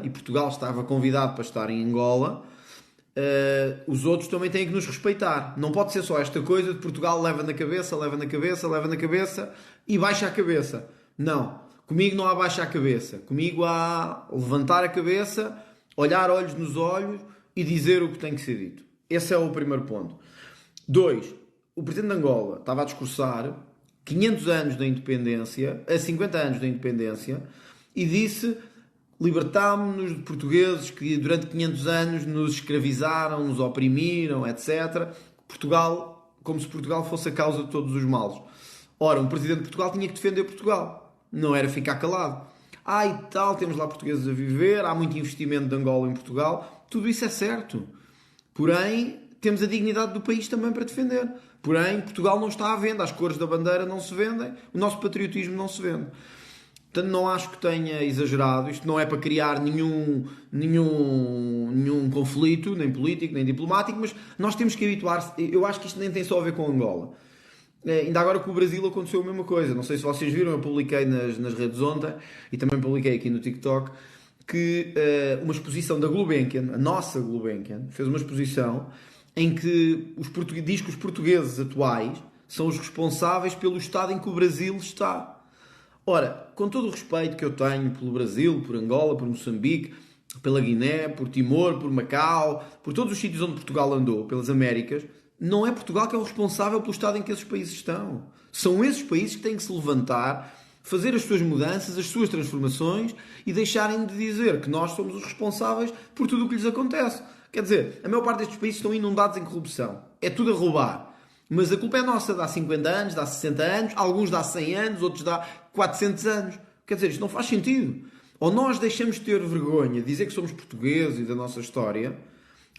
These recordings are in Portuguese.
e Portugal estava convidado para estar em Angola, os outros também têm que nos respeitar. Não pode ser só esta coisa de Portugal leva na cabeça, leva na cabeça, leva na cabeça e baixa a cabeça. Não. Comigo não há baixa a cabeça. Comigo há levantar a cabeça, olhar olhos nos olhos e dizer o que tem que ser dito. Esse é o primeiro ponto. 2. O Presidente de Angola estava a discursar 500 anos da independência, a 50 anos da independência, e disse: libertámo-nos de portugueses que durante 500 anos nos escravizaram, nos oprimiram, etc. Portugal, como se Portugal fosse a causa de todos os males. Ora, um Presidente de Portugal tinha que defender Portugal. Não era ficar calado. E tal, temos lá portugueses a viver, há muito investimento de Angola em Portugal. Tudo isso é certo. Porém, temos a dignidade do país também para defender. Porém, Portugal não está à venda, as cores da bandeira não se vendem, o nosso patriotismo não se vende. Portanto, não acho que tenha exagerado. Isto não é para criar nenhum conflito, nem político, nem diplomático, mas nós temos que habituar-se. Eu acho que isto nem tem só a ver com Angola. Ainda agora com o Brasil aconteceu a mesma coisa. Não sei se vocês viram, eu publiquei nas redes ontem e também publiquei aqui no TikTok que uma exposição da Gulbenkian, a nossa Gulbenkian, fez uma exposição em que diz que os portugueses atuais são os responsáveis pelo estado em que o Brasil está. Ora, com todo o respeito que eu tenho pelo Brasil, por Angola, por Moçambique, pela Guiné, por Timor, por Macau, por todos os sítios onde Portugal andou, pelas Américas, não é Portugal que é o responsável pelo estado em que esses países estão. São esses países que têm que se levantar, fazer as suas mudanças, as suas transformações e deixarem de dizer que nós somos os responsáveis por tudo o que lhes acontece. Quer dizer, a maior parte destes países estão inundados em corrupção. É tudo a roubar. Mas a culpa é nossa, dá 50 anos, dá 60 anos, alguns dá 100 anos, outros dá 400 anos. Quer dizer, isto não faz sentido. Ou nós deixamos de ter vergonha de dizer que somos portugueses e da nossa história,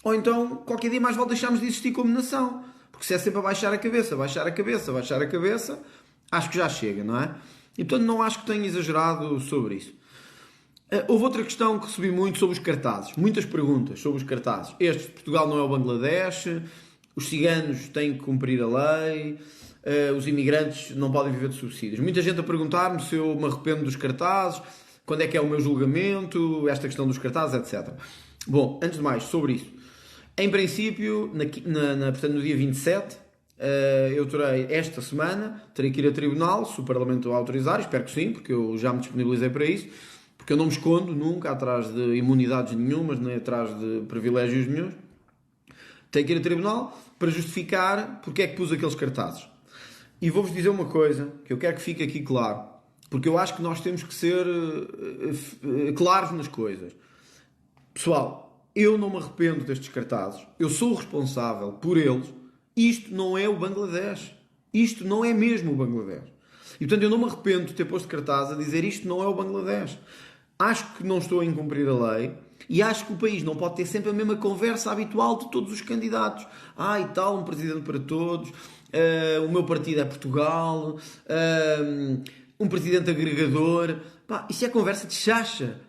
ou então qualquer dia mais vale deixarmos de existir como nação. Porque se é sempre a baixar a cabeça, baixar a cabeça, baixar a cabeça, acho que já chega, não é? E portanto não acho que tenha exagerado sobre isso. Houve outra questão que recebi muito sobre os cartazes. Muitas perguntas sobre os cartazes. Este de Portugal não é o Bangladesh, os ciganos têm que cumprir a lei, os imigrantes não podem viver de subsídios. Muita gente a perguntar-me se eu me arrependo dos cartazes, quando é que é o meu julgamento, esta questão dos cartazes, etc. Bom, antes de mais, sobre isso. Em princípio, portanto, no dia 27, eu terei, esta semana, terei que ir a tribunal, se o Parlamento o autorizar, espero que sim, porque eu já me disponibilizei para isso, porque eu não me escondo nunca atrás de imunidades nenhumas, nem atrás de privilégios nenhuns. Tenho que ir a tribunal para justificar porque é que pus aqueles cartazes. E vou-vos dizer uma coisa, que eu quero que fique aqui claro, porque eu acho que nós temos que ser claros nas coisas. Pessoal, eu não me arrependo destes cartazes, eu sou o responsável por eles. Isto não é o Bangladesh. Isto não é mesmo o Bangladesh. E portanto eu não me arrependo de ter posto cartaz a dizer isto não é o Bangladesh. Acho que não estou a incumprir a lei e acho que o país não pode ter sempre a mesma conversa habitual de todos os candidatos. E tal, um presidente para todos, o meu partido é Portugal, um presidente agregador. Isto é conversa de chacha,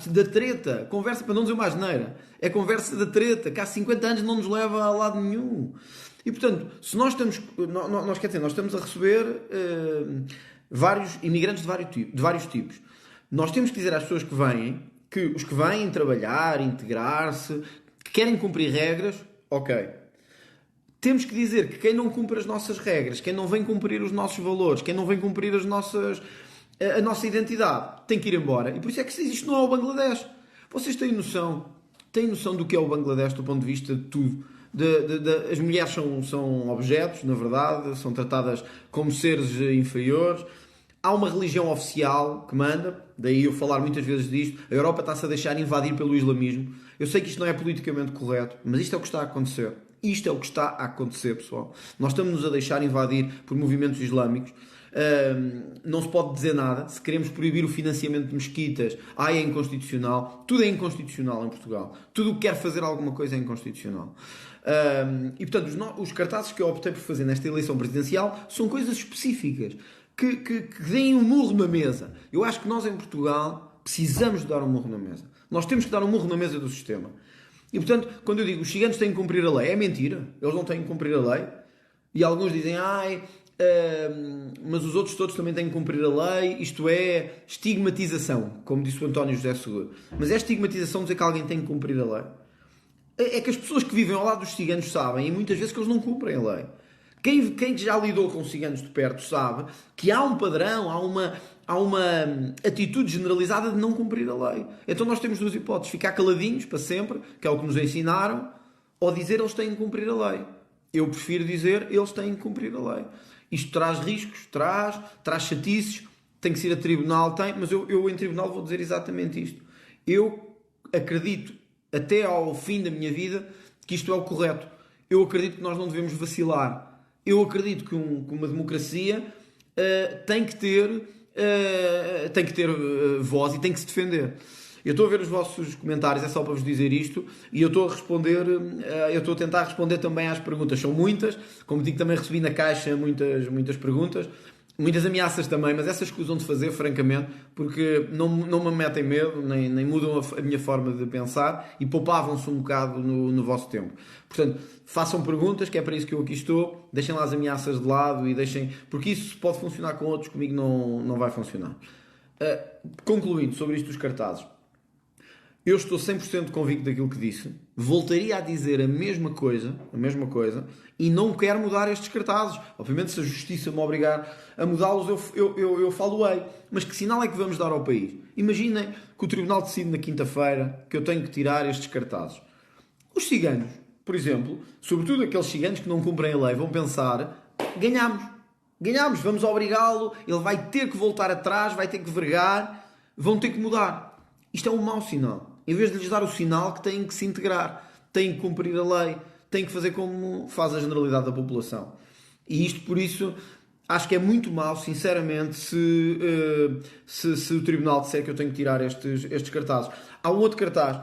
da treta. Conversa, para não dizer uma asneira, é conversa da treta, que há 50 anos não nos leva a lado nenhum. E portanto, se nós estamos, nós estamos a receber vários imigrantes de vários tipos. Nós temos que dizer às pessoas que vêm, que os que vêm trabalhar, integrar-se, que querem cumprir regras, ok. Temos que dizer que quem não cumpre as nossas regras, quem não vem cumprir os nossos valores, quem não vem cumprir a nossa identidade, tem que ir embora. E por isso é que isto não é o Bangladesh. Vocês têm noção do que é o Bangladesh do ponto de vista de tudo. As mulheres são objetos, na verdade, são tratadas como seres inferiores. Há uma religião oficial que manda, daí eu falar muitas vezes disto. A Europa está-se a deixar invadir pelo islamismo. Eu sei que isto não é politicamente correto, mas isto é o que está a acontecer. Isto é o que está a acontecer, pessoal. Nós estamos-nos a deixar invadir por movimentos islâmicos. Não se pode dizer nada. Se queremos proibir o financiamento de mesquitas, é inconstitucional. Tudo é inconstitucional em Portugal. Tudo o que quer fazer alguma coisa é inconstitucional. E portanto, os cartazes que eu optei por fazer nesta eleição presidencial são coisas específicas que deem um murro na mesa. Eu acho que nós em Portugal precisamos de dar um murro na mesa. Nós temos que dar um murro na mesa do sistema. E portanto, quando eu digo os ciganos têm que cumprir a lei, é mentira. Eles não têm que cumprir a lei. E alguns dizem, mas os outros todos também têm que cumprir a lei. Isto é estigmatização, como disse o António José Seguro. Mas é estigmatização dizer que alguém tem que cumprir a lei. É que as pessoas que vivem ao lado dos ciganos sabem, e muitas vezes, que eles não cumprem a lei. Quem já lidou com ciganos de perto sabe que há um padrão, há uma atitude generalizada de não cumprir a lei. Então nós temos duas hipóteses: ficar caladinhos para sempre, que é o que nos ensinaram, ou dizer eles têm que cumprir a lei. Eu prefiro dizer eles têm que cumprir a lei. Isto traz riscos, traz chatices, tem que ser a tribunal, mas eu em tribunal vou dizer exatamente isto. Eu acredito, até ao fim da minha vida, que isto é o correto. Eu acredito que nós não devemos vacilar. Eu acredito que uma democracia tem que ter voz e tem que se defender. Eu estou a ver os vossos comentários, é só para vos dizer isto, e eu estou a responder, eu estou a tentar responder também às perguntas. São muitas, como digo, também recebi na caixa muitas perguntas, muitas ameaças também, mas essas escusam de fazer, francamente, porque não me metem medo, nem mudam a minha forma de pensar e poupavam-se um bocado no vosso tempo. Portanto, façam perguntas, que é para isso que eu aqui estou, deixem lá as ameaças de lado e deixem, porque isso pode funcionar com outros, comigo não vai funcionar. Concluindo sobre isto dos cartazes, eu estou 100% convicto daquilo que disse. Voltaria a dizer a mesma coisa, e não quero mudar estes cartazes. Obviamente, se a justiça me obrigar a mudá-los, eu falo-ei. Mas que sinal é que vamos dar ao país? Imaginem que o Tribunal decide na quinta-feira que eu tenho que tirar estes cartazes. Os ciganos, por exemplo, sobretudo aqueles ciganos que não cumprem a lei, vão pensar: ganhamos, vamos obrigá-lo, ele vai ter que voltar atrás, vai ter que vergar, vão ter que mudar. Isto é um mau sinal. Em vez de lhes dar o sinal que têm que se integrar, têm que cumprir a lei, têm que fazer como faz a generalidade da população. E isto, por isso, acho que é muito mau, sinceramente, se o Tribunal disser que eu tenho que tirar estes cartazes. Há um outro cartaz,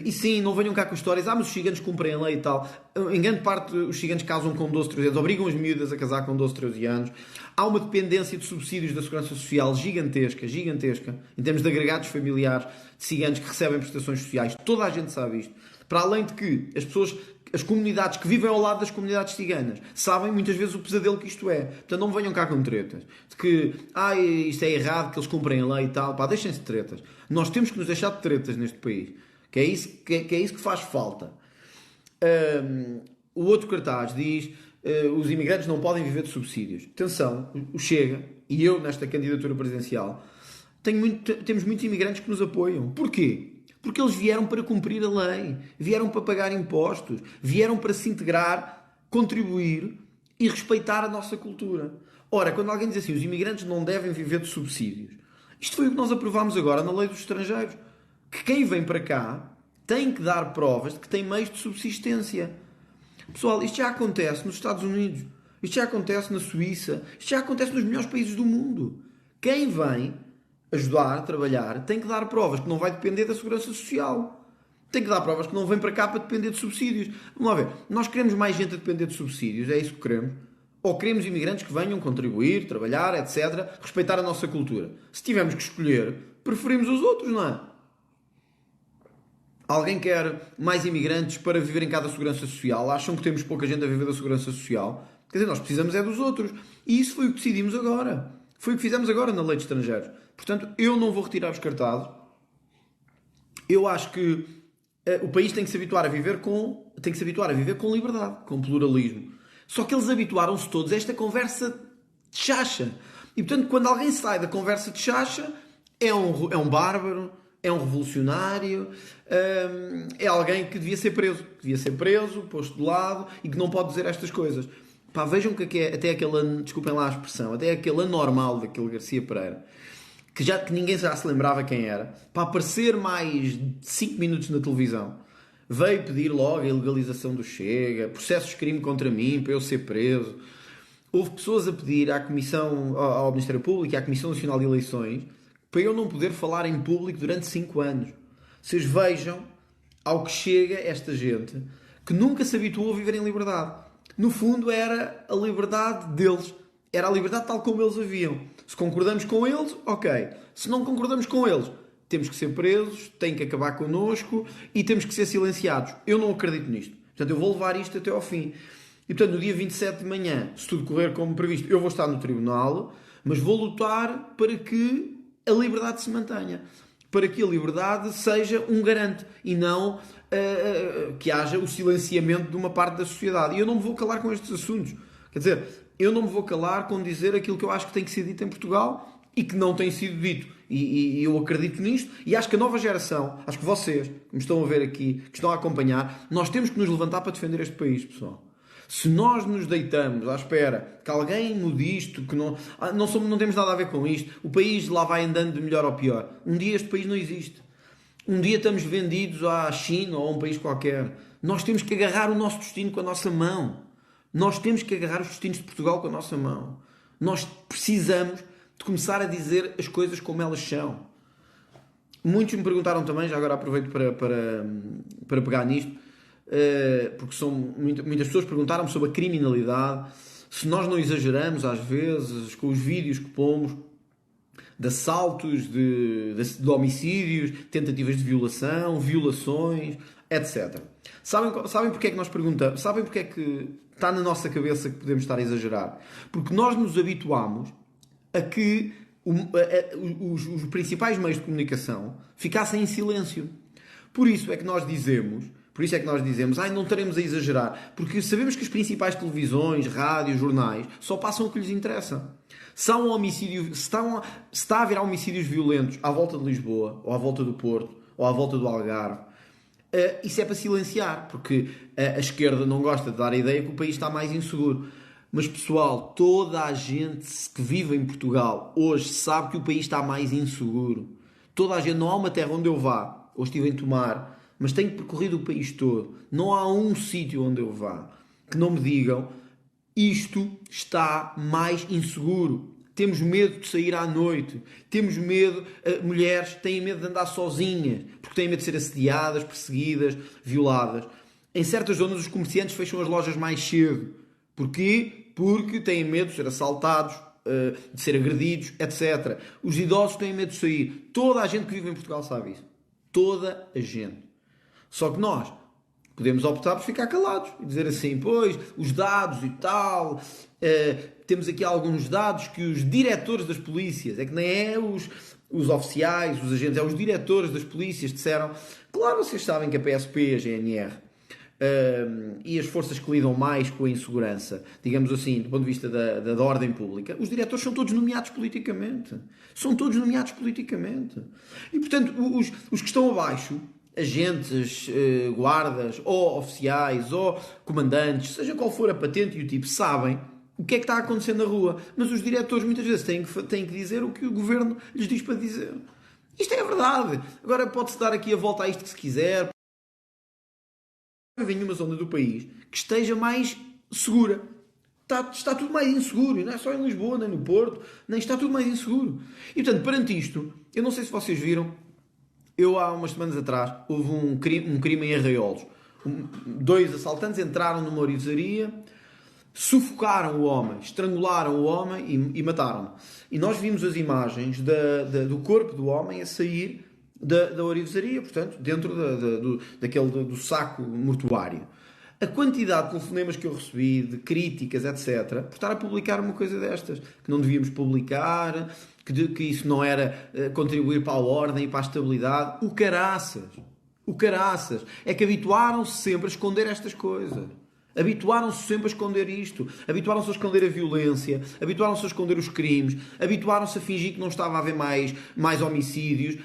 e sim, não venham cá com histórias: mas os ciganos cumprem a lei e tal. Em grande parte, os ciganos casam com 12, 13 anos, obrigam as miúdas a casar com 12, 13 anos. Há uma dependência de subsídios da Segurança Social gigantesca, em termos de agregados familiares de ciganos que recebem prestações sociais. Toda a gente sabe isto. Para além de que as comunidades que vivem ao lado das comunidades ciganas sabem muitas vezes o pesadelo que isto é. Portanto, não me venham cá com tretas. De que, isto é errado, que eles cumprem a lei e tal. Deixem-se de tretas. Nós temos que nos deixar de tretas neste país. Que é isso que faz falta. O outro cartaz diz: os imigrantes não podem viver de subsídios. Atenção, o Chega, e eu nesta candidatura presidencial, temos muitos imigrantes que nos apoiam. Porquê? Porque eles vieram para cumprir a lei, vieram para pagar impostos, vieram para se integrar, contribuir e respeitar a nossa cultura. Ora, quando alguém diz assim: os imigrantes não devem viver de subsídios, isto foi o que nós aprovámos agora na lei dos estrangeiros. Que quem vem para cá tem que dar provas de que tem meios de subsistência. Pessoal, isto já acontece nos Estados Unidos, isto já acontece na Suíça, isto já acontece nos melhores países do mundo. Quem vem ajudar, trabalhar, tem que dar provas que não vai depender da Segurança Social. Tem que dar provas que não vem para cá para depender de subsídios. Vamos lá ver, nós queremos mais gente a depender de subsídios, é isso que queremos? Ou queremos imigrantes que venham contribuir, trabalhar, etc., respeitar a nossa cultura? Se tivermos que escolher, preferimos os outros, não é? Alguém quer mais imigrantes para viverem cá da Segurança Social? Acham que temos pouca gente a viver da Segurança Social? Quer dizer, nós precisamos é dos outros. E isso foi o que decidimos agora. Foi o que fizemos agora na Lei de Estrangeiros. Portanto, eu não vou retirar os cartazes. Eu acho que o país tem que se habituar a viver com liberdade, com pluralismo. Só que eles habituaram-se todos a esta conversa de chacha. E, portanto, quando alguém sai da conversa de chacha, é um bárbaro, é um revolucionário, é alguém que devia ser preso, posto de lado, e que não pode dizer estas coisas. Vejam que é até aquele, desculpem lá a expressão, até aquele anormal daquele Garcia Pereira, que ninguém já se lembrava quem era, para aparecer mais de 5 minutos na televisão, veio pedir logo a ilegalização do Chega, processos de crime contra mim, para eu ser preso. Houve pessoas a pedir ao Ministério Público e à Comissão Nacional de Eleições para eu não poder falar em público durante 5 anos. Vocês vejam ao que chega esta gente que nunca se habituou a viver em liberdade. No fundo, era a liberdade deles. Era a liberdade tal como eles a viam. Se concordamos com eles, ok. Se não concordamos com eles, temos que ser presos, têm que acabar connosco e temos que ser silenciados. Eu não acredito nisto. Portanto, eu vou levar isto até ao fim. E portanto, no dia 27 de manhã, se tudo correr como previsto, eu vou estar no tribunal, mas vou lutar para que a liberdade se mantenha. Para que a liberdade seja um garante e não que haja o silenciamento de uma parte da sociedade. E eu não me vou calar com estes assuntos. Quer dizer, eu não me vou calar com dizer aquilo que eu acho que tem que ser dito em Portugal e que não tem sido dito. E eu acredito nisto e acho que a nova geração, acho que vocês que me estão a ver aqui, que estão a acompanhar, nós temos que nos levantar para defender este país, pessoal. Se nós nos deitamos à espera que alguém mude isto, que não temos nada a ver com isto, o país lá vai andando de melhor ou pior. Um dia este país não existe. Um dia estamos vendidos à China ou a um país qualquer. Nós temos que agarrar o nosso destino com a nossa mão. Nós temos que agarrar os destinos de Portugal com a nossa mão. Nós precisamos de começar a dizer as coisas como elas são. Muitos me perguntaram também, já agora aproveito para pegar nisto, porque muitas pessoas perguntaram-me sobre a criminalidade, se nós não exageramos às vezes com os vídeos que pomos de assaltos, de homicídios, tentativas de violação, violações, etc. Sabem porque é que nós perguntamos? Sabem porque é que está na nossa cabeça que podemos estar a exagerar? Porque nós nos habituamos a que os principais meios de comunicação ficassem em silêncio. Por isso é que nós dizemos, não estaremos a exagerar, porque sabemos que as principais televisões, rádios, jornais, só passam o que lhes interessa. Se há um homicídio, se está a haver homicídios violentos à volta de Lisboa, ou à volta do Porto, ou à volta do Algarve, isso é para silenciar, porque a esquerda não gosta de dar a ideia que o país está mais inseguro. Mas pessoal, toda a gente que vive em Portugal hoje sabe que o país está mais inseguro. Toda a gente, não há uma terra onde eu vá, ou estive em Tomar, mas tenho percorrido o país todo. Não há um sítio onde eu vá que não me digam isto está mais inseguro. Temos medo de sair à noite. Temos medo, mulheres têm medo de andar sozinhas, porque têm medo de ser assediadas, perseguidas, violadas. Em certas zonas os comerciantes fecham as lojas mais cedo. Porquê? Porque têm medo de ser assaltados, de ser agredidos, etc. Os idosos têm medo de sair. Toda a gente que vive em Portugal sabe isso. Toda a gente. Só que nós podemos optar por ficar calados e dizer assim, pois, os dados e tal, temos aqui alguns dados que os diretores das polícias, é que nem é os oficiais, os agentes, é os diretores das polícias disseram, claro, vocês sabem que a PSP, a GNR, e as forças que lidam mais com a insegurança, digamos assim, do ponto de vista da ordem pública, os diretores são todos nomeados politicamente. São todos nomeados politicamente. E, portanto, os que estão abaixo, agentes, guardas, ou oficiais, ou comandantes, seja qual for a patente e o tipo, sabem o que é que está acontecendo na rua. Mas os diretores muitas vezes têm que dizer o que o governo lhes diz para dizer. Isto é a verdade. Agora pode-se dar aqui a volta a isto que se quiser. Em uma zona do país que esteja mais segura. Está tudo mais inseguro. E não é só em Lisboa, nem no Porto, nem está tudo mais inseguro. E portanto, perante isto, eu não sei se vocês viram, há umas semanas atrás, houve um crime em Arraiolos. 2 assaltantes entraram numa orivesaria, sufocaram o homem, estrangularam o homem e mataram-no. E nós vimos as imagens do corpo do homem a sair da orivesaria, portanto, dentro do saco mortuário. A quantidade de telefonemas que eu recebi, de críticas, etc., por estar a publicar uma coisa destas, que não devíamos publicar, que isso não era contribuir para a ordem e para a estabilidade. O caraças. É que habituaram-se sempre a esconder estas coisas. Habituaram-se sempre a esconder isto. Habituaram-se a esconder a violência. Habituaram-se a esconder os crimes. Habituaram-se a fingir que não estava a haver mais homicídios.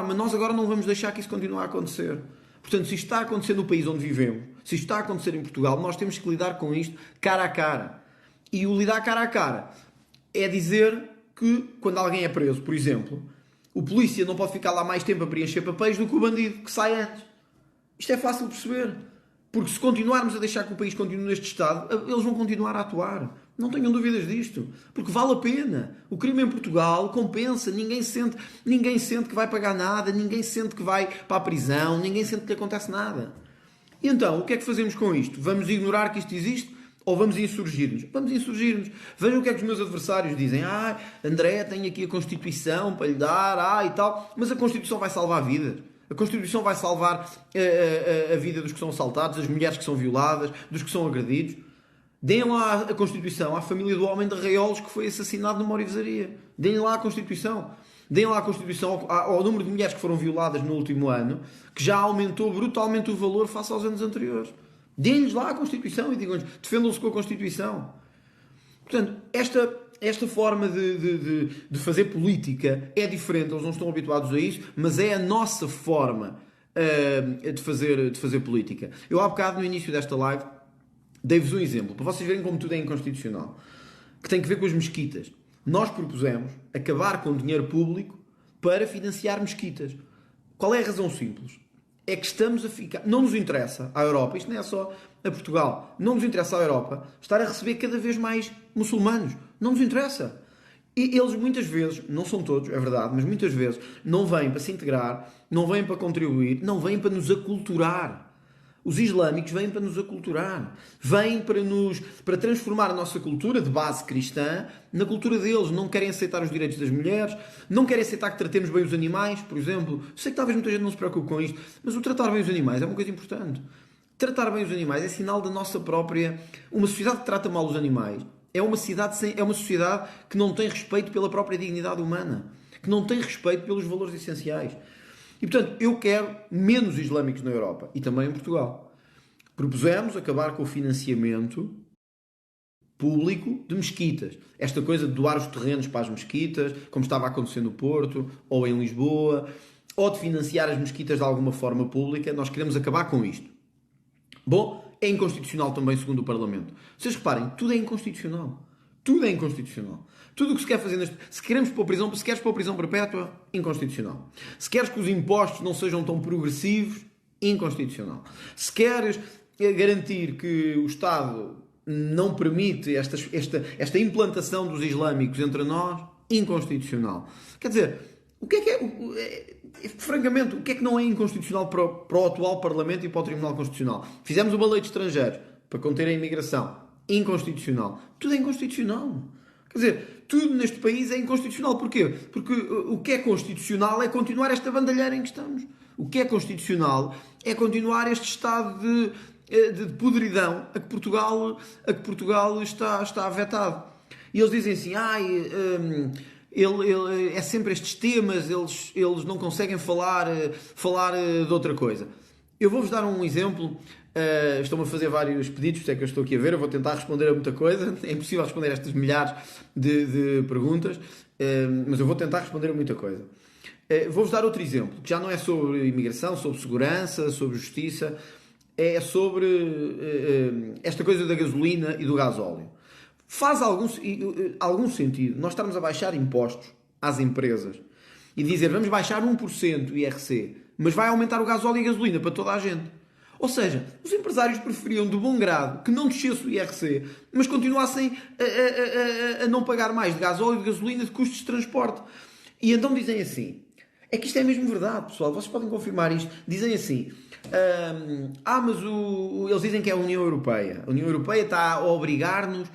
Mas nós agora não vamos deixar que isso continue a acontecer. Portanto, se isto está a acontecer no país onde vivemos, se isto está a acontecer em Portugal, nós temos que lidar com isto cara a cara. E o lidar cara a cara é dizer que, quando alguém é preso, por exemplo, o polícia não pode ficar lá mais tempo a preencher papéis do que o bandido que sai antes. Isto é fácil de perceber. Porque se continuarmos a deixar que o país continue neste estado, eles vão continuar a atuar. Não tenham dúvidas disto. Porque vale a pena. O crime em Portugal compensa. Ninguém sente que vai pagar nada. Ninguém sente que vai para a prisão. Ninguém sente que lhe acontece nada. E então, o que é que fazemos com isto? Vamos ignorar que isto existe? Ou vamos insurgir-nos? Vamos insurgir-nos. Vejam o que é que os meus adversários dizem. André, tenho aqui a Constituição para lhe dar, e tal. Mas a Constituição vai salvar vidas. A Constituição vai salvar a vida dos que são assaltados, das mulheres que são violadas, dos que são agredidos. Deem lá a Constituição à família do homem de Arraiolos que foi assassinado numa orivesaria. Deem lá a Constituição. Deem lá a Constituição ao número de mulheres que foram violadas no último ano, que já aumentou brutalmente o valor face aos anos anteriores. Deem-lhes lá a Constituição e digam-lhes, defendam-se com a Constituição. Portanto, esta forma de fazer política é diferente, eles não estão habituados a isso, mas é a nossa forma de fazer política. Eu há bocado, no início desta live, dei-vos um exemplo, para vocês verem como tudo é inconstitucional, que tem que ver com as mesquitas. Nós propusemos acabar com dinheiro público para financiar mesquitas. Qual é a razão simples? É que estamos a ficar... Não nos interessa à Europa, isto não é só a Portugal, não nos interessa à Europa estar a receber cada vez mais muçulmanos. Não nos interessa. E eles muitas vezes, não são todos, é verdade, mas muitas vezes não vêm para se integrar, não vêm para contribuir, não vêm para nos aculturar. Os islâmicos vêm para nos aculturar, vêm para transformar a nossa cultura de base cristã na cultura deles. Não querem aceitar os direitos das mulheres, não querem aceitar que tratemos bem os animais, por exemplo. Sei que talvez muita gente não se preocupe com isto, mas o tratar bem os animais é uma coisa importante. Tratar bem os animais é sinal da nossa própria... Uma sociedade que trata mal os animais é uma sociedade que não tem respeito pela própria dignidade humana, que não tem respeito pelos valores essenciais. E, portanto, eu quero menos islâmicos na Europa e também em Portugal. Propusemos acabar com o financiamento público de mesquitas. Esta coisa de doar os terrenos para as mesquitas, como estava a acontecer no Porto ou em Lisboa, ou de financiar as mesquitas de alguma forma pública, nós queremos acabar com isto. Bom, é inconstitucional também, segundo o Parlamento. Vocês reparem, tudo é inconstitucional. Tudo é inconstitucional. Tudo o que se quer fazer se queres pôr prisão perpétua, inconstitucional. Se queres que os impostos não sejam tão progressivos, inconstitucional. Se queres garantir que o Estado não permite esta implantação dos islâmicos entre nós, inconstitucional. Quer dizer, o que é francamente, o que é que não é inconstitucional para o atual Parlamento e para o Tribunal Constitucional? Fizemos uma lei de estrangeiros para conter a imigração. Inconstitucional. Tudo é inconstitucional. Quer dizer, tudo neste país é inconstitucional. Porquê? Porque o que é constitucional é continuar esta bandalheira em que estamos. O que é constitucional é continuar este estado de podridão a que Portugal está vetado. E eles dizem assim, é sempre estes temas, eles não conseguem falar de outra coisa. Eu vou-vos dar um exemplo. Estão-me a fazer vários pedidos, por isso é que eu estou aqui a ver. Eu vou tentar responder a muita coisa. É impossível responder a estas milhares de perguntas, mas eu vou tentar responder a muita coisa. Vou-vos dar outro exemplo, que já não é sobre imigração, sobre segurança, sobre justiça. É sobre esta coisa da gasolina e do gasóleo. Faz algum sentido nós estarmos a baixar impostos às empresas e dizer vamos baixar 1% o IRC, mas vai aumentar o gasóleo e a gasolina para toda a gente. Ou seja, os empresários preferiam de bom grado que não descesse o IRC, mas continuassem a não pagar mais de gasóleo e de gasolina de custos de transporte. E então dizem assim, é que isto é mesmo verdade, pessoal, vocês podem confirmar isto, dizem assim, mas eles dizem que é a União Europeia. A União Europeia está a obrigar-nos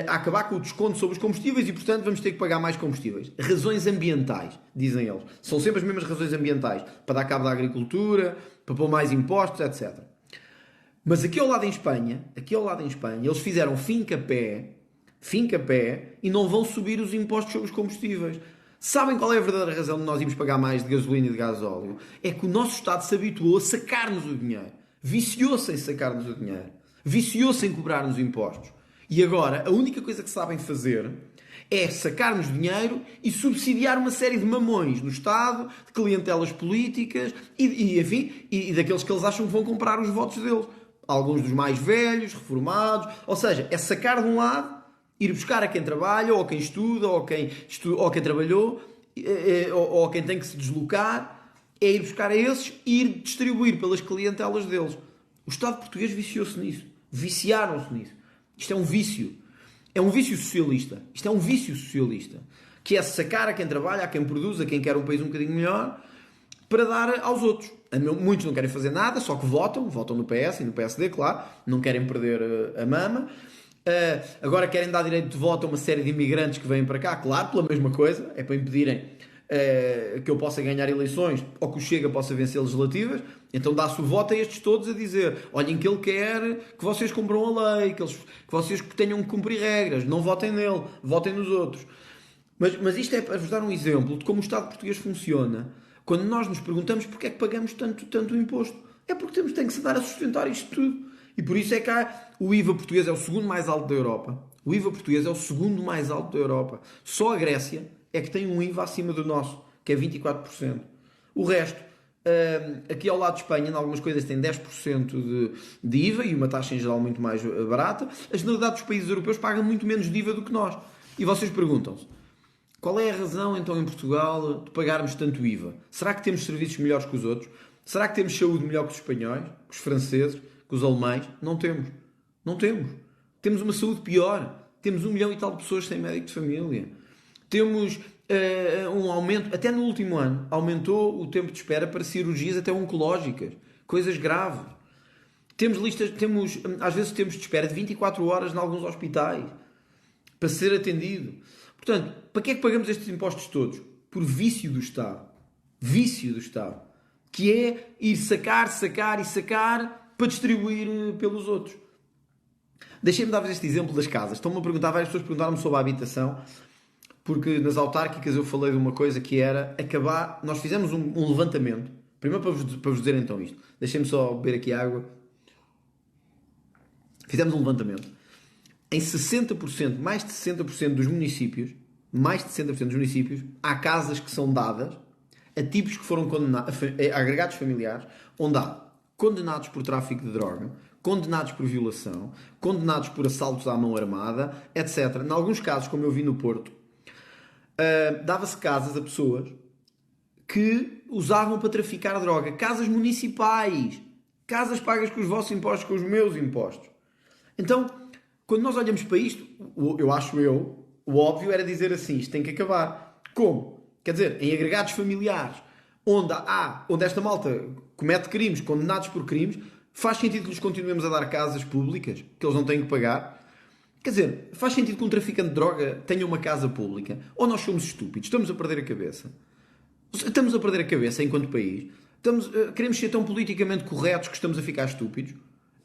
a acabar com o desconto sobre os combustíveis e, portanto, vamos ter que pagar mais combustíveis. Razões ambientais, dizem eles. São sempre as mesmas razões ambientais. Para dar cabo da agricultura, para pôr mais impostos, etc. Mas aqui ao lado em Espanha, eles fizeram fim-capé e não vão subir os impostos sobre os combustíveis. Sabem qual é a verdadeira razão de nós irmos pagar mais de gasolina e de gasóleo? É que o nosso Estado se habituou a sacar-nos o dinheiro. Viciou-se em sacar-nos o dinheiro. Viciou-se em cobrar-nos impostos. E agora, a única coisa que sabem fazer é sacar-nos dinheiro e subsidiar uma série de mamões no Estado, de clientelas políticas e daqueles que eles acham que vão comprar os votos deles. Alguns dos mais velhos, reformados. Ou seja, é sacar de um lado, ir buscar a quem trabalha, ou a quem estuda, ou quem trabalhou, ou a quem tem que se deslocar. É ir buscar a esses e ir distribuir pelas clientelas deles. O Estado português viciou-se nisso. Viciaram-se nisso. Isto é um vício. É um vício socialista. Isto é um vício socialista. Que é sacar a quem trabalha, a quem produz, a quem quer um país um bocadinho melhor, para dar aos outros. Muitos não querem fazer nada, só que votam no PS e no PSD, claro. Não querem perder a mama. Agora querem dar direito de voto a uma série de imigrantes que vêm para cá, claro, pela mesma coisa. É para impedirem que eu possa ganhar eleições ou que o Chega possa vencer legislativas, então dá-se o voto a estes todos a dizer: olhem que ele quer que vocês cumpram a lei, que vocês tenham que cumprir regras, não votem nele, votem nos outros. Mas isto é para vos dar um exemplo de como o Estado português funciona. Quando nós nos perguntamos porque é que pagamos tanto imposto, é porque tem que se dar a sustentar isto tudo. E por isso é que o IVA português é o segundo mais alto da Europa. O IVA português é o segundo mais alto da Europa. Só a Grécia é que tem um IVA acima do nosso, que é 24%. O resto, aqui ao lado de Espanha, em algumas coisas tem 10% de IVA e uma taxa em geral muito mais barata. A generalidade dos países europeus paga muito menos de IVA do que nós. E vocês perguntam-se: qual é a razão então em Portugal de pagarmos tanto IVA? Será que temos serviços melhores que os outros? Será que temos saúde melhor que os espanhóis, que os franceses, que os alemães? Não temos. Não temos. Temos uma saúde pior. Temos 1 milhão e tal de pessoas sem médico de família. Temos um aumento, até no último ano, aumentou o tempo de espera para cirurgias até oncológicas. Coisas graves. Às vezes temos de espera de 24 horas em alguns hospitais para ser atendido. Portanto, para que é que pagamos estes impostos todos? Por vício do Estado. Vício do Estado. Que é ir sacar para distribuir pelos outros. Deixem-me dar-vos este exemplo das casas. Estão-me a perguntar, várias pessoas perguntaram-me sobre a habitação, porque nas autárquicas eu falei de uma coisa que era acabar... Nós fizemos um levantamento. Primeiro para vos dizer então isto. Deixem-me só beber aqui água. Fizemos um levantamento. Em 60%, mais de 60% dos municípios, há casas que são dadas a tipos que foram condenados, a agregados familiares, onde há condenados por tráfico de droga, condenados por violação, condenados por assaltos à mão armada, etc. Em alguns casos, como eu vi no Porto, dava-se casas a pessoas que usavam para traficar droga. Casas municipais. Casas pagas com os vossos impostos, com os meus impostos. Então, quando nós olhamos para isto, o óbvio era dizer assim: isto tem que acabar. Como? Quer dizer, em agregados familiares, onde esta malta comete crimes, condenados por crimes, faz sentido que lhes continuemos a dar casas públicas, que eles não têm que pagar? Quer dizer, faz sentido que um traficante de droga tenha uma casa pública? Ou nós somos estúpidos? Estamos a perder a cabeça? Estamos a perder a cabeça enquanto país? Queremos ser tão politicamente corretos que estamos a ficar estúpidos?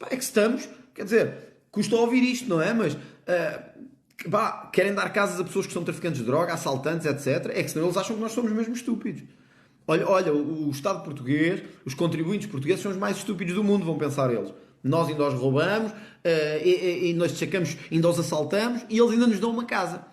É que estamos, quer dizer, custa ouvir isto, não é? Mas querem dar casas a pessoas que são traficantes de droga, assaltantes, etc. É que senão eles acham que nós somos mesmo estúpidos. Olha, o Estado português, os contribuintes portugueses são os mais estúpidos do mundo, vão pensar eles. Nós ainda os roubamos, e nós destacamos, ainda os assaltamos e eles ainda nos dão uma casa.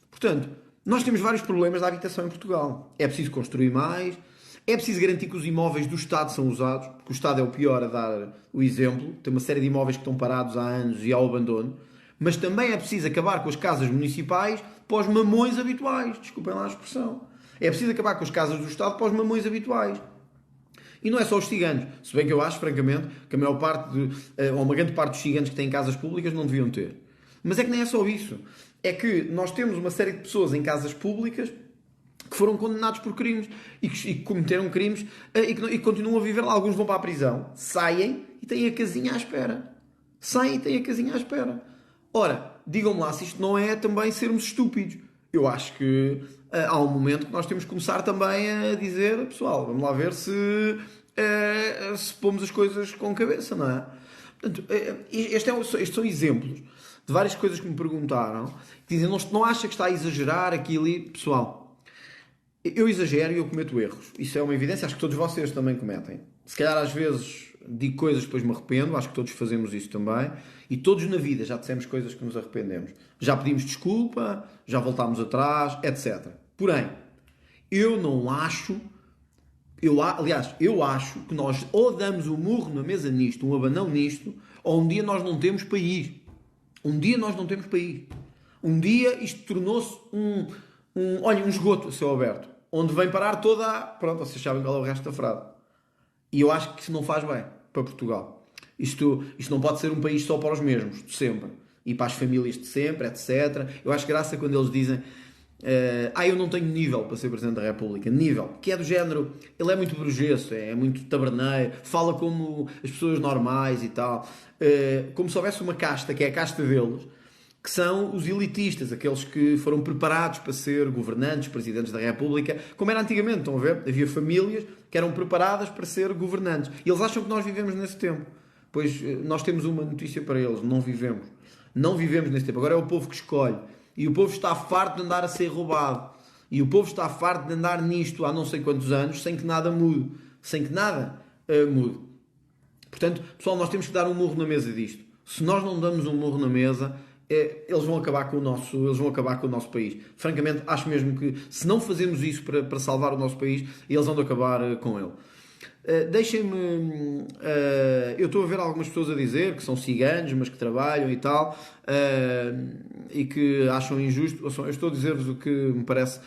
Portanto, nós temos vários problemas da habitação em Portugal. É preciso construir mais, é preciso garantir que os imóveis do Estado são usados, porque o Estado é o pior a dar o exemplo. Tem uma série de imóveis que estão parados há anos e ao abandono. Mas também é preciso acabar com as casas municipais para os mamões habituais. Desculpem lá a expressão. É preciso acabar com as casas do Estado para os mamões habituais. E não é só os ciganos. Se bem que eu acho, francamente, que a maior parte, ou uma grande parte dos ciganos que têm casas públicas não deviam ter. Mas é que nem é só isso. É que nós temos uma série de pessoas em casas públicas que foram condenados por crimes e que cometeram crimes e que continuam a viver lá. Alguns vão para a prisão, saem e têm a casinha à espera. Ora, digam-me lá se isto não é também sermos estúpidos. Eu acho que há um momento que nós temos que começar também a dizer: pessoal, vamos lá ver se pomos as coisas com cabeça, não é? Portanto, estes são exemplos de várias coisas que me perguntaram, que dizem: não acha que está a exagerar aqui e ali? Pessoal, eu exagero e eu cometo erros. Isso é uma evidência, acho que todos vocês também cometem. Se calhar às vezes digo coisas que depois me arrependo, acho que todos fazemos isso também. E todos na vida já dissemos coisas que nos arrependemos. Já pedimos desculpa, já voltámos atrás, etc. Porém, eu não acho... Eu acho que nós ou damos um murro na mesa nisto, um abanão nisto, ou um dia nós não temos país. Um dia isto tornou-se um esgoto a céu aberto, onde vem parar toda a... Pronto, vocês sabem qual é o resto da frase. E eu acho que isso não faz bem para Portugal. Isto não pode ser um país só para os mesmos, de sempre. E para as famílias de sempre, etc. Eu acho graça quando eles dizem: eu não tenho nível para ser Presidente da República. Nível, que é do género, ele é muito burguês, é muito taberneiro, fala como as pessoas normais e tal. Como se houvesse uma casta, que é a casta deles, que são os elitistas, aqueles que foram preparados para ser governantes, presidentes da República, como era antigamente, estão a ver? Havia famílias que eram preparadas para ser governantes. E eles acham que nós vivemos nesse tempo. Pois nós temos uma notícia para eles, não vivemos. Não vivemos nesse tempo. Agora é o povo que escolhe. E o povo está farto de andar a ser roubado. E o povo está farto de andar nisto há não sei quantos anos, sem que nada mude. Sem que nada mude. Portanto, pessoal, nós temos que dar um murro na mesa disto. Se nós não damos um murro na mesa, eles vão acabar com o nosso país. Francamente, acho mesmo que se não fazemos isso para salvar o nosso país, eles vão de acabar com ele. Deixem-me... eu estou a ver algumas pessoas a dizer que são ciganos, mas que trabalham e tal, e que acham injusto. Eu estou a dizer-vos o que me parece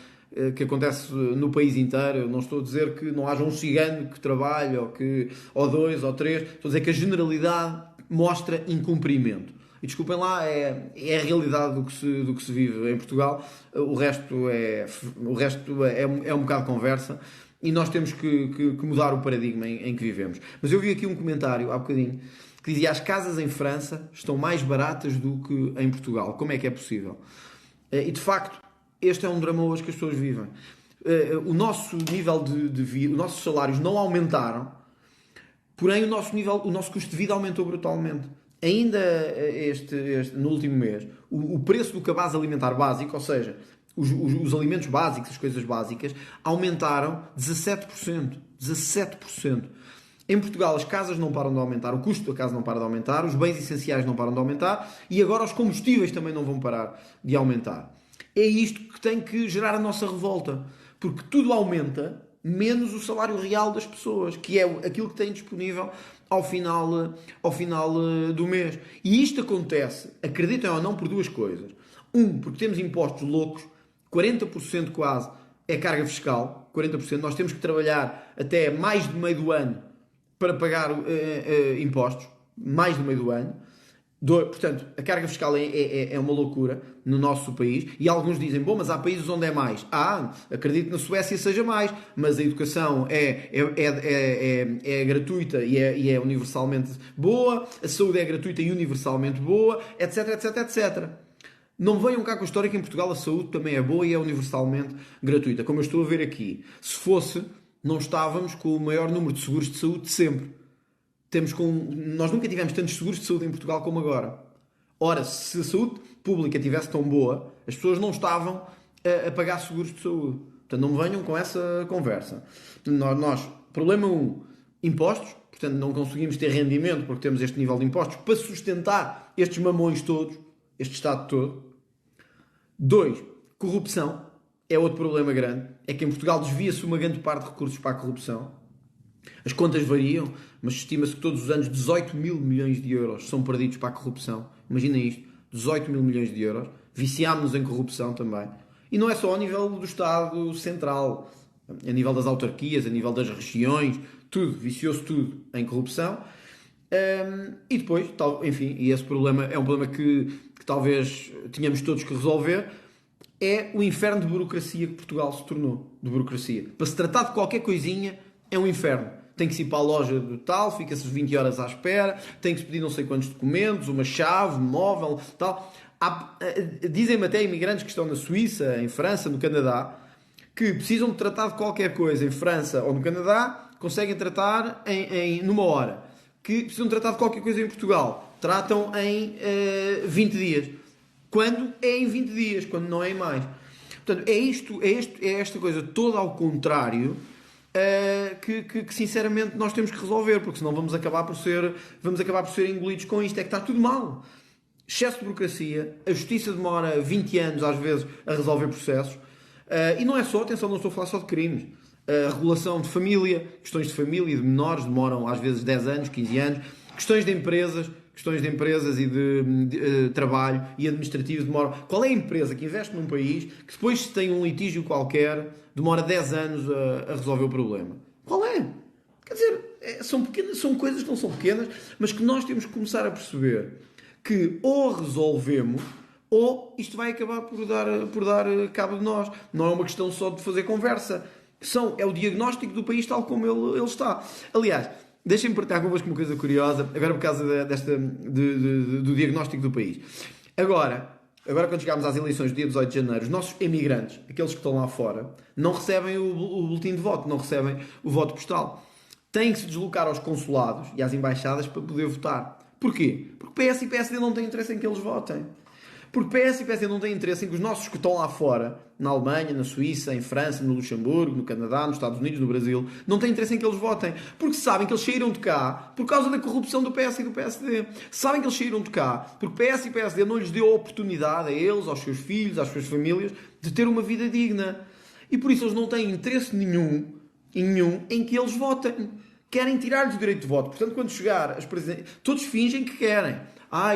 que acontece no país inteiro. Eu não estou a dizer que não haja um cigano que trabalhe, ou dois, ou três. Estou a dizer que a generalidade mostra incumprimento. E desculpem lá, é a realidade do que se vive em Portugal. O resto é um bocado de conversa e nós temos que mudar o paradigma em que vivemos. Mas eu vi aqui um comentário há bocadinho que dizia: as casas em França estão mais baratas do que em Portugal. Como é que é possível? E de facto, este é um drama hoje que as pessoas vivem. O nosso nível de vida, os nossos salários não aumentaram, porém o nosso custo de vida aumentou brutalmente. Ainda no último mês, o preço do cabaz alimentar básico, ou seja, os alimentos básicos, as coisas básicas, aumentaram 17%. 17%. Em Portugal as casas não param de aumentar, o custo da casa não para de aumentar, os bens essenciais não param de aumentar e agora os combustíveis também não vão parar de aumentar. É isto que tem que gerar a nossa revolta, porque tudo aumenta, menos o salário real das pessoas, que é aquilo que têm disponível ao final do mês. E isto acontece, acreditem ou não, por duas coisas. Porque temos impostos loucos, 40% quase é carga fiscal, 40%. Nós temos que trabalhar até mais de meio do ano para pagar impostos, mais de meio do ano. Portanto, a carga fiscal é uma loucura no nosso país e alguns dizem, bom, mas há países onde é mais. Acredito que na Suécia seja mais, mas a educação é gratuita e é universalmente boa, a saúde é gratuita e universalmente boa, etc, etc, etc. Não venham cá com a história que em Portugal a saúde também é boa e é universalmente gratuita. Como eu estou a ver aqui, se fosse, não estávamos com o maior número de seguros de saúde de sempre. Nós nunca tivemos tantos seguros de saúde em Portugal como agora. Ora, se a saúde pública estivesse tão boa, as pessoas não estavam a pagar seguros de saúde. Portanto, não venham com essa conversa. Problema 1, impostos. Portanto, não conseguimos ter rendimento porque temos este nível de impostos para sustentar estes mamões todos, este Estado todo. 2, corrupção. É outro problema grande. É que em Portugal desvia-se uma grande parte de recursos para a corrupção. As contas variam, mas estima-se que todos os anos 18 mil milhões de euros são perdidos para a corrupção. Imaginem isto, 18 mil milhões de euros. Viciámos-nos em corrupção também. E não é só ao nível do Estado Central, a nível das autarquias, a nível das regiões, tudo, viciou-se tudo em corrupção. E depois, enfim, e esse problema é um problema que talvez tenhamos todos que resolver, é o inferno de burocracia que Portugal se tornou. De burocracia. Para se tratar de qualquer coisinha, é um inferno. Tem que se ir para a loja do tal, fica-se 20 horas à espera, tem que se pedir não sei quantos documentos, uma chave, móvel, tal. Dizem-me até imigrantes que estão na Suíça, em França, no Canadá, que precisam de tratar de qualquer coisa em França ou no Canadá, conseguem tratar numa hora. Que precisam de tratar de qualquer coisa em Portugal, tratam em 20 dias. Quando é em 20 dias, quando não é em mais. Portanto, é esta coisa toda ao contrário que sinceramente nós temos que resolver, porque senão vamos acabar por ser engolidos com isto. É que está tudo mal. Excesso de burocracia, a justiça demora 20 anos às vezes a resolver processos, e não é só, atenção, não estou a falar só de crimes. A regulação de família, questões de família e de menores demoram às vezes 10 anos, 15 anos. Questões de empresas e de trabalho e administrativo demoram. Qual é a empresa que investe num país que depois, se tem um litígio qualquer, demora 10 anos a resolver o problema? Qual é? Quer dizer, são coisas que não são pequenas, mas que nós temos que começar a perceber que ou resolvemos ou isto vai acabar por dar cabo de nós. Não é uma questão só de fazer conversa. É o diagnóstico do país tal como ele está. Aliás, deixem-me partilhar convosco uma coisa curiosa, agora por causa do diagnóstico do país. Agora, agora quando chegarmos às eleições do dia 18 de janeiro, os nossos emigrantes, aqueles que estão lá fora, não recebem o boletim de voto, não recebem o voto postal. Têm que se deslocar aos consulados e às embaixadas para poder votar. Porquê? Porque PS e PSD não têm interesse em que eles votem. Porque PS e PSD não têm interesse em que os nossos que estão lá fora, na Alemanha, na Suíça, em França, no Luxemburgo, no Canadá, nos Estados Unidos, no Brasil, não têm interesse em que eles votem. Porque sabem que eles saíram de cá por causa da corrupção do PS e do PSD. Sabem que eles saíram de cá porque PS e PSD não lhes deu a oportunidade a eles, aos seus filhos, às suas famílias, de ter uma vida digna. E por isso eles não têm interesse nenhum em que eles votem. Querem tirar-lhes o direito de voto. Portanto, quando chegar as presidências, todos fingem que querem.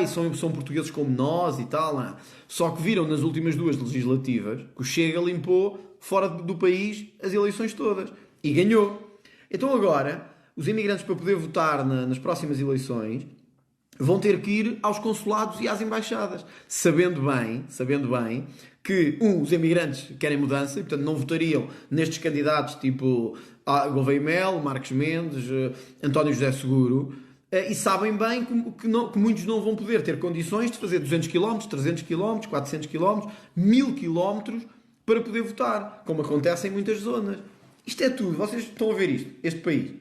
São portugueses como nós e tal. Não. Só que viram nas últimas 2 legislativas que o Chega limpou fora do país as eleições todas. E ganhou. Então agora, os imigrantes para poder votar nas próximas eleições vão ter que ir aos consulados e às embaixadas. Sabendo bem que, os imigrantes querem mudança e, portanto, não votariam nestes candidatos tipo Gouveia Melo, Marcos Mendes, António José Seguro, e sabem bem que muitos não vão poder ter condições de fazer 200 km, 300 km, 400 km, 1000 km para poder votar, como acontece em muitas zonas. Isto é tudo. Vocês estão a ver isto? Este país.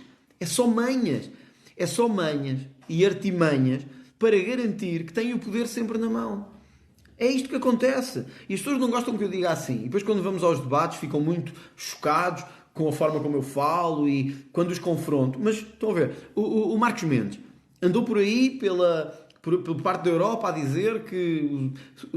É só manhas e artimanhas para garantir que têm o poder sempre na mão. É isto que acontece. E as pessoas não gostam que eu diga assim. E depois, quando vamos aos debates, ficam muito chocados com a forma como eu falo e quando os confronto. Mas, estão a ver, o Marcos Mendes andou por aí por parte da Europa a dizer que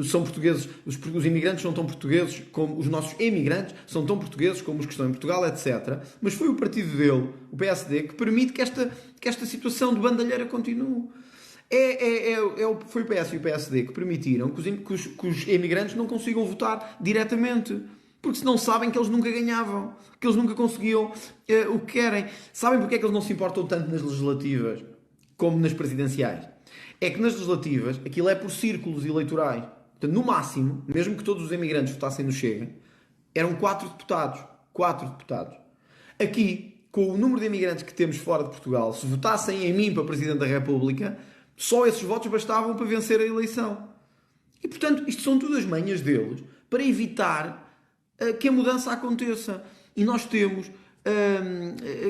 são portugueses, os imigrantes são tão portugueses como os nossos emigrantes, são tão portugueses como os que estão em Portugal, etc. Mas foi o partido dele, o PSD, que permite que esta situação de bandalheira continue. Foi o PS e o PSD que permitiram que os emigrantes não consigam votar diretamente. Porque senão sabem que eles nunca ganhavam, que eles nunca conseguiam o que querem. Sabem porque é que eles não se importam tanto nas legislativas como nas presidenciais? É que nas legislativas aquilo é por círculos eleitorais. Portanto, no máximo, mesmo que todos os imigrantes votassem no Chega, eram 4 deputados. 4 deputados. Aqui, com o número de imigrantes que temos fora de Portugal, se votassem em mim para Presidente da República, só esses votos bastavam para vencer a eleição. E, portanto, isto são tudo as manhas deles para evitar que a mudança aconteça. E nós temos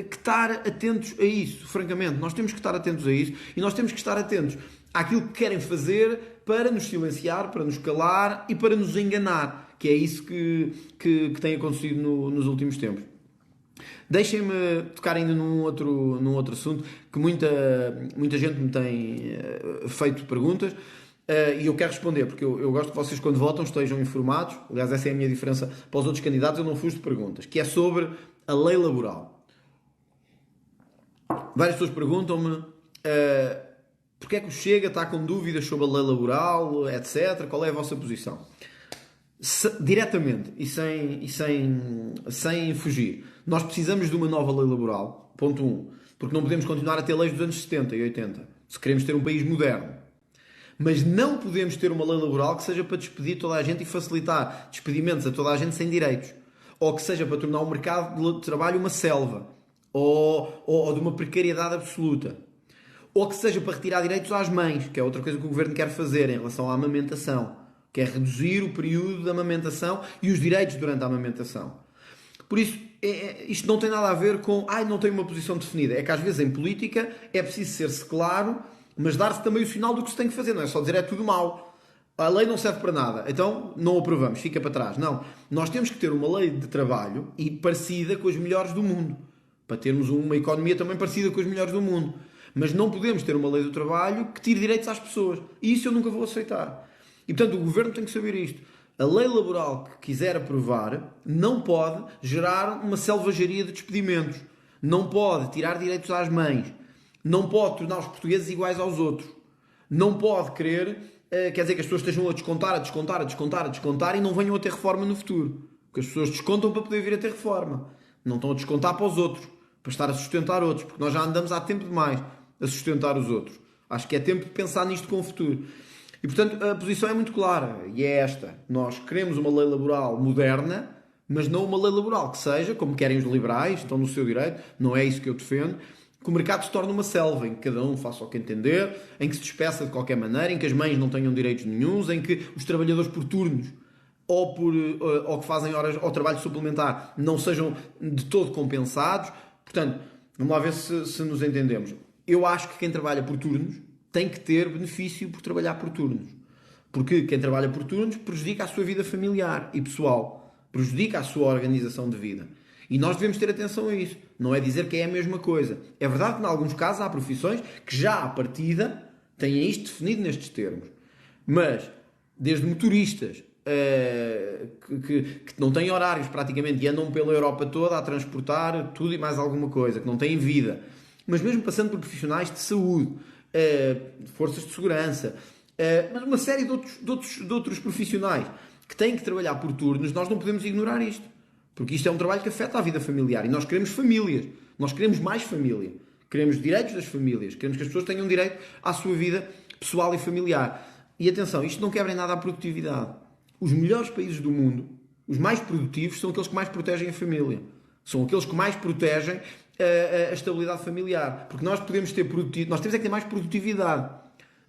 que estar atentos a isso, francamente. Nós temos que estar atentos a isso e nós temos que estar atentos àquilo que querem fazer para nos silenciar, para nos calar e para nos enganar, que é isso que tem acontecido nos últimos tempos. Deixem-me tocar ainda num outro assunto que muita gente me tem feito perguntas. E eu quero responder, porque eu gosto que vocês, quando votam, estejam informados. Aliás, essa é a minha diferença para os outros candidatos. Eu não fujo de perguntas, que é sobre a lei laboral. Várias pessoas perguntam-me porque é que o Chega está com dúvidas sobre a lei laboral, etc. Qual é a vossa posição? Diretamente e sem fugir, nós precisamos de uma nova lei laboral, ponto 1, porque não podemos continuar a ter leis dos anos 70 e 80, se queremos ter um país moderno. Mas não podemos ter uma lei laboral que seja para despedir toda a gente e facilitar despedimentos a toda a gente sem direitos. Ou que seja para tornar o mercado de trabalho uma selva. Ou de uma precariedade absoluta. Ou que seja para retirar direitos às mães, que é outra coisa que o governo quer fazer em relação à amamentação. Que é reduzir o período de amamentação e os direitos durante a amamentação. Por isso, isto não tem nada a ver com não tenho uma posição definida. É que às vezes em política é preciso ser-se claro, mas dar-se também o sinal do que se tem que fazer. Não é só dizer é tudo mau. A lei não serve para nada. Então não aprovamos, fica para trás. Não. Nós temos que ter uma lei de trabalho e parecida com as melhores do mundo. Para termos uma economia também parecida com as melhores do mundo. Mas não podemos ter uma lei do trabalho que tire direitos às pessoas. E isso eu nunca vou aceitar. E portanto o governo tem que saber isto. A lei laboral que quiser aprovar não pode gerar uma selvageria de despedimentos. Não pode tirar direitos às mães. Não pode tornar os portugueses iguais aos outros. Não pode querer, quer dizer, que as pessoas estejam a descontar e não venham a ter reforma no futuro. Porque as pessoas descontam para poder vir a ter reforma. Não estão a descontar para os outros, para estar a sustentar outros, porque nós já andamos há tempo demais a sustentar os outros. Acho que é tempo de pensar nisto com o futuro. E, portanto, a posição é muito clara, e é esta. Nós queremos uma lei laboral moderna, mas não uma lei laboral que seja, como querem os liberais, estão no seu direito, não é isso que eu defendo, que o mercado se torne uma selva, em que cada um faça o que entender, em que se despeça de qualquer maneira, em que as mães não tenham direitos nenhuns, em que os trabalhadores por turnos ou que fazem horas ou trabalho suplementar não sejam de todo compensados. Portanto, vamos lá ver se nos entendemos. Eu acho que quem trabalha por turnos tem que ter benefício por trabalhar por turnos. Porque quem trabalha por turnos prejudica a sua vida familiar e pessoal, prejudica a sua organização de vida. E nós devemos ter atenção a isso. Não é dizer que é a mesma coisa. É verdade que, em alguns casos, há profissões que já à partida têm isto definido nestes termos. Mas, desde motoristas que não têm horários praticamente e andam pela Europa toda a transportar tudo e mais alguma coisa, que não têm vida. Mas mesmo passando por profissionais de saúde, forças de segurança, mas uma série de outros profissionais que têm que trabalhar por turnos, nós não podemos ignorar isto. Porque isto é um trabalho que afeta a vida familiar. E nós queremos famílias. Nós queremos mais família. Queremos direitos das famílias. Queremos que as pessoas tenham direito à sua vida pessoal e familiar. E atenção, isto não quebra em nada a produtividade. Os melhores países do mundo, os mais produtivos, são aqueles que mais protegem a família. São aqueles que mais protegem a estabilidade familiar. Porque nós podemos ter produtividade. Nós temos é que ter mais produtividade.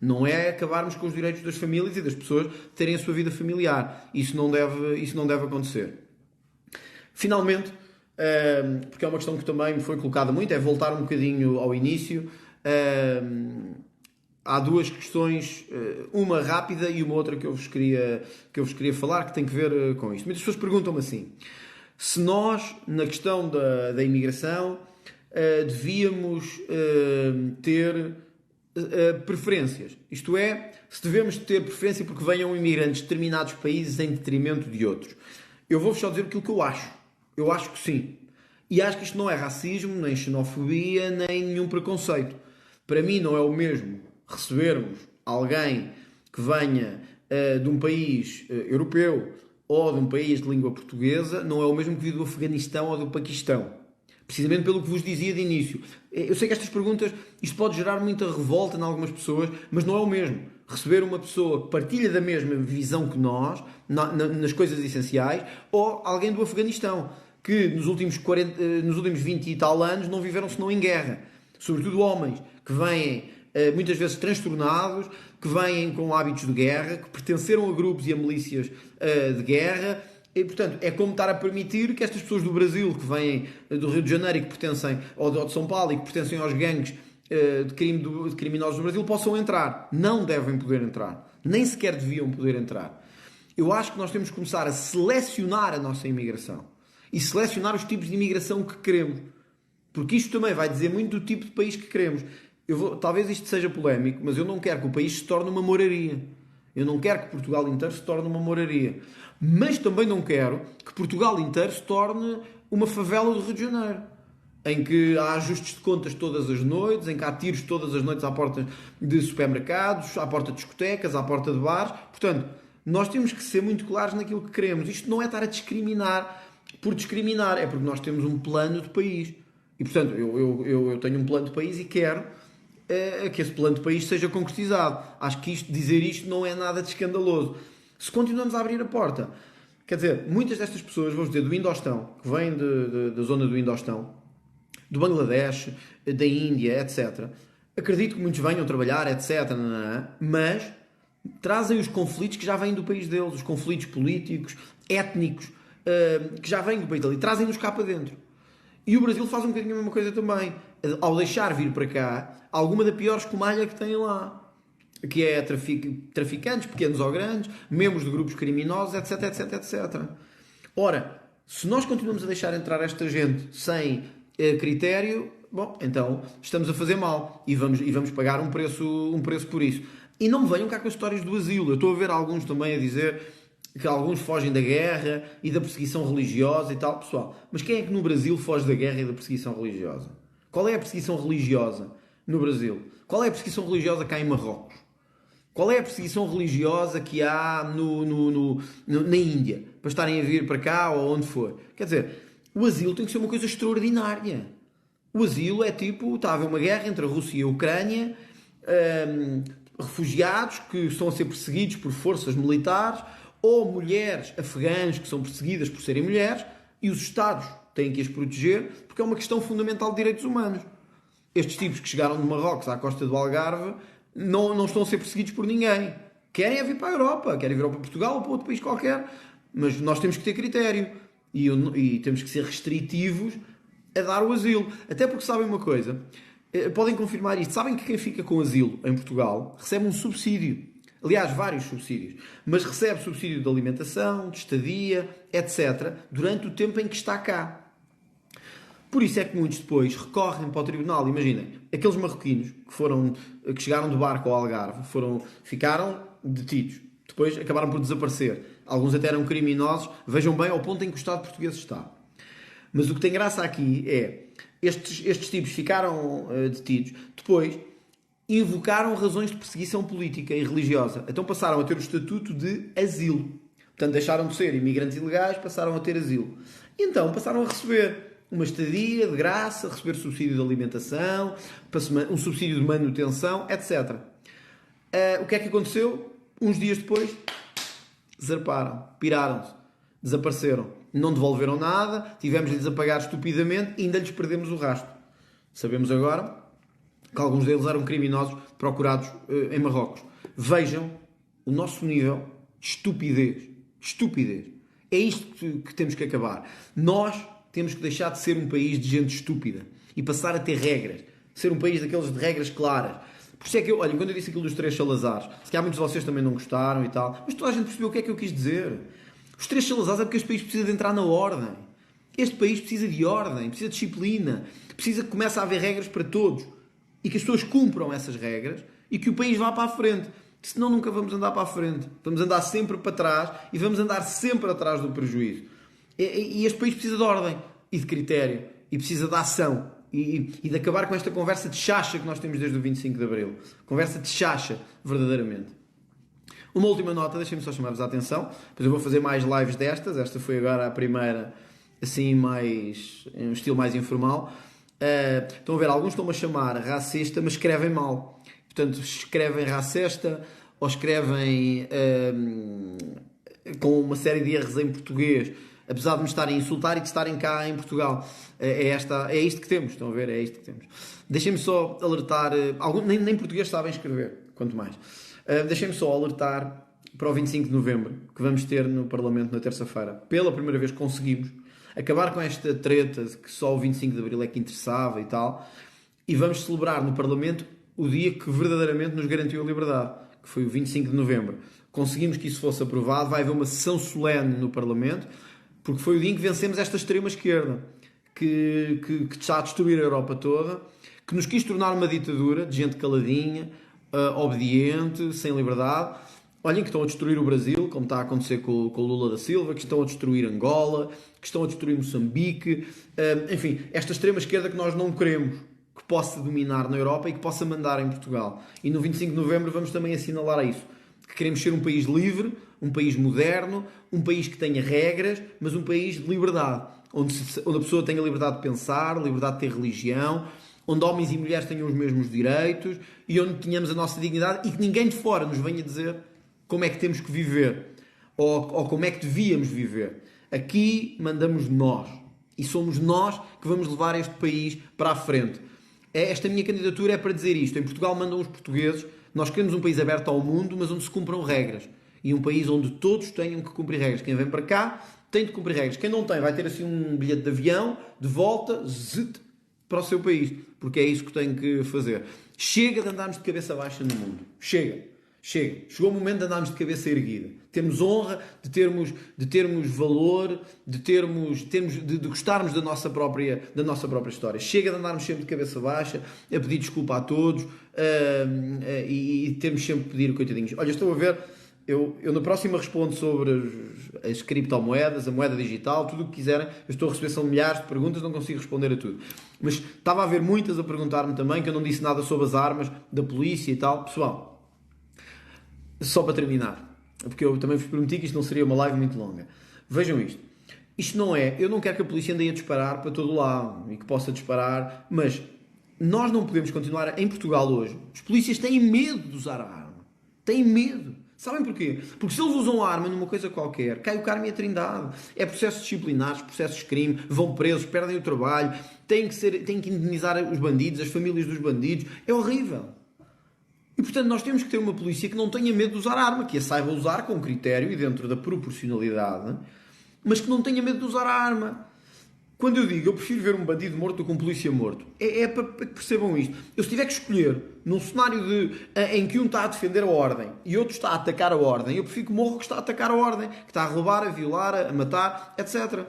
Não é acabarmos com os direitos das famílias e das pessoas terem a sua vida familiar. Isso não deve acontecer. Finalmente, porque é uma questão que também me foi colocada muito, é voltar um bocadinho ao início. Há duas questões, uma rápida e uma outra que eu vos queria falar, que tem que ver com isto. Muitas pessoas perguntam-me assim, se nós, na questão da imigração, devíamos ter preferências. Isto é, se devemos ter preferência porque venham imigrantes de determinados países em detrimento de outros. Eu vou-vos só dizer aquilo que eu acho. Eu acho que sim. E acho que isto não é racismo, nem xenofobia, nem nenhum preconceito. Para mim não é o mesmo recebermos alguém que venha de um país europeu ou de um país de língua portuguesa, não é o mesmo que vir do Afeganistão ou do Paquistão. Precisamente pelo que vos dizia de início. Eu sei que estas perguntas, isto pode gerar muita revolta em algumas pessoas, mas não é o mesmo. Receber uma pessoa que partilha da mesma visão que nós, nas coisas essenciais, ou alguém do Afeganistão, que nos últimos 20 e tal anos não viveram senão em guerra. Sobretudo homens que vêm muitas vezes transtornados, que vêm com hábitos de guerra, que pertenceram a grupos e a milícias de guerra. E, portanto, é como estar a permitir que estas pessoas do Brasil, que vêm do Rio de Janeiro e que pertencem, ou de São Paulo e que pertencem aos gangues de criminosos do Brasil, possam entrar. Não devem poder entrar. Nem sequer deviam poder entrar. Eu acho que nós temos que começar a selecionar a nossa imigração. E selecionar os tipos de imigração que queremos. Porque isto também vai dizer muito do tipo de país que queremos. Talvez isto seja polémico, mas eu não quero que o país se torne uma moraria. Eu não quero que Portugal inteiro se torne uma moraria. Mas também não quero que Portugal inteiro se torne uma favela do Rio de Janeiro. Em que há ajustes de contas todas as noites, em que há tiros todas as noites à porta de supermercados, à porta de discotecas, à porta de bares. Portanto, nós temos que ser muito claros naquilo que queremos. Isto não é estar a discriminar por discriminar, é porque nós temos um plano de país. E, portanto, eu tenho um plano de país e quero que esse plano de país seja concretizado. Acho que dizer isto não é nada de escandaloso. Se continuamos a abrir a porta, quer dizer, muitas destas pessoas, vamos dizer, do Indostão, que vêm da zona do Indostão, do Bangladesh, da Índia, etc. Acredito que muitos venham trabalhar, etc. Mas trazem os conflitos que já vêm do país deles, os conflitos políticos, étnicos, que já vêm do país deles, e trazem-nos cá para dentro. E o Brasil faz um bocadinho a mesma coisa também. Ao deixar vir para cá alguma da pior escumalha que têm lá. Que é traficantes, pequenos ou grandes, membros de grupos criminosos, etc, etc, etc. Ora, se nós continuamos a deixar entrar esta gente sem critério, bom, então estamos a fazer mal e vamos pagar um preço por isso. E não me venham cá com as histórias do asilo. Eu estou a ver alguns também a dizer que alguns fogem da guerra e da perseguição religiosa e tal. Pessoal, mas quem é que no Brasil foge da guerra e da perseguição religiosa? Qual é a perseguição religiosa no Brasil? Qual é a perseguição religiosa cá em Marrocos? Qual é a perseguição religiosa que há na Índia? Para estarem a vir para cá ou onde for. Quer dizer, o asilo tem que ser uma coisa extraordinária. O asilo é tipo, está a haver uma guerra entre a Rússia e a Ucrânia, refugiados que estão a ser perseguidos por forças militares, ou mulheres afegãs que são perseguidas por serem mulheres, e os Estados têm que as proteger, porque é uma questão fundamental de direitos humanos. estes tipos que chegaram de Marrocos à costa do Algarve não estão a ser perseguidos por ninguém. Querem é vir para a Europa, querem vir para Portugal ou para outro país qualquer, mas nós temos que ter critério e temos que ser restritivos a dar o asilo. Até porque sabem uma coisa, podem confirmar isto, sabem que quem fica com asilo em Portugal recebe um subsídio. Aliás, vários subsídios. Mas recebe subsídio de alimentação, de estadia, etc. durante o tempo em que está cá. Por isso é que muitos depois recorrem para o tribunal. Imaginem, aqueles marroquinos que chegaram do barco ao Algarve, ficaram detidos. Depois acabaram por desaparecer. Alguns até eram criminosos. Vejam bem ao ponto em que o Estado português está. Mas o que tem graça aqui é, estes tipos ficaram detidos. Depois invocaram razões de perseguição política e religiosa. Então passaram a ter o estatuto de asilo. Portanto, deixaram de ser imigrantes ilegais, passaram a ter asilo. E então passaram a receber uma estadia de graça, receber subsídio de alimentação, um subsídio de manutenção, etc. O que é que aconteceu? Uns dias depois, zarparam, piraram-se, desapareceram. Não devolveram nada, tivemos-lhes a pagar estupidamente e ainda lhes perdemos o rastro. Sabemos agora que alguns deles eram criminosos procurados em Marrocos. Vejam o nosso nível de estupidez. Estupidez. É isto que temos que acabar. Nós temos que deixar de ser um país de gente estúpida e passar a ter regras. Ser um país daqueles de regras claras. Por isso é que olha, quando eu disse aquilo dos 3 Salazares, se calhar muitos de vocês também não gostaram e tal, mas toda a gente percebeu o que é que eu quis dizer. Os 3 Salazares é porque este país precisa de entrar na ordem. Este país precisa de ordem, precisa de disciplina, precisa que comece a haver regras para todos e que as pessoas cumpram essas regras e que o país vá para a frente. Senão nunca vamos andar para a frente. Vamos andar sempre para trás e vamos andar sempre atrás do prejuízo. E este país precisa de ordem e de critério e precisa de ação e de acabar com esta conversa de chacha que nós temos desde o 25 de Abril. Conversa de chacha, verdadeiramente. Uma última nota, deixem-me só chamar-vos a atenção. Depois eu vou fazer mais lives destas. Esta foi agora a primeira, assim, em um estilo mais informal. Estão a ver, alguns estão-me a chamar racista, mas escrevem mal. Portanto, escrevem racista ou escrevem com uma série de erros em português, apesar de me estarem a insultar e de estarem cá em Portugal. É isto que temos, estão a ver? É isto que temos. Deixem-me só alertar, nem português sabem escrever, quanto mais. Deixem-me só alertar para o 25 de novembro, que vamos ter no Parlamento na terça-feira. Pela primeira vez conseguimos acabar com esta treta de que só o 25 de Abril é que interessava e tal, e vamos celebrar no Parlamento o dia que verdadeiramente nos garantiu a liberdade, que foi o 25 de novembro. Conseguimos que isso fosse aprovado, vai haver uma sessão solene no Parlamento, porque foi o dia em que vencemos esta extrema-esquerda, que está a destruir a Europa toda, que nos quis tornar uma ditadura de gente caladinha, obediente, sem liberdade. Olhem que estão a destruir o Brasil, como está a acontecer com o Lula da Silva, que estão a destruir Angola, que estão a destruir Moçambique. Enfim, esta extrema-esquerda que nós não queremos que possa dominar na Europa e que possa mandar em Portugal. E no 25 de novembro vamos também assinalar isso. Que queremos ser um país livre, um país moderno, um país que tenha regras, mas um país de liberdade. Onde a pessoa tenha liberdade de pensar, liberdade de ter religião, onde homens e mulheres tenham os mesmos direitos e onde tenhamos a nossa dignidade e que ninguém de fora nos venha dizer como é que temos que viver ou como é que devíamos viver. Aqui mandamos nós e somos nós que vamos levar este país para a frente. Esta minha candidatura é para dizer isto. Em Portugal mandam os portugueses. Nós queremos um país aberto ao mundo, mas onde se cumpram regras. E um país onde todos tenham que cumprir regras. Quem vem para cá tem de cumprir regras. Quem não tem vai ter assim um bilhete de avião, de volta, para o seu país. Porque é isso que tem que fazer. Chega de andarmos de cabeça baixa no mundo. Chega. Chegou o momento de andarmos de cabeça erguida. Termos honra, de termos valor, de gostarmos da nossa própria história. Chega de andarmos sempre de cabeça baixa, a pedir desculpa a todos e termos sempre a pedir coitadinhos. Olha, estou a ver, eu na próxima respondo sobre as criptomoedas, a moeda digital, tudo o que quiserem. Eu estou a receber, são milhares de perguntas, não consigo responder a tudo. Mas estava a haver muitas a perguntar-me também, que eu não disse nada sobre as armas da polícia e tal. Pessoal, só para terminar, porque eu também vos prometi que isto não seria uma live muito longa. Vejam isto. Isto não é... Eu não quero que a polícia ande a disparar para todo lado e que possa disparar, mas nós não podemos continuar... Em Portugal hoje, os polícias têm medo de usar a arma. Têm medo. Sabem porquê? Porque se eles usam a arma numa coisa qualquer, cai o Carmo e a Trindade. É processos disciplinares, processos de crime, vão presos, perdem o trabalho, têm que indenizar os bandidos, as famílias dos bandidos. É horrível. E, portanto, nós temos que ter uma polícia que não tenha medo de usar a arma, que a saiba usar com critério e dentro da proporcionalidade, mas que não tenha medo de usar a arma. Quando eu digo, eu prefiro ver um bandido morto do que um polícia morto, é para que percebam isto. Eu, se tiver que escolher, num cenário em que um está a defender a ordem e outro está a atacar a ordem, eu prefiro que morra o que está a atacar a ordem, que está a roubar, a violar, a matar, etc.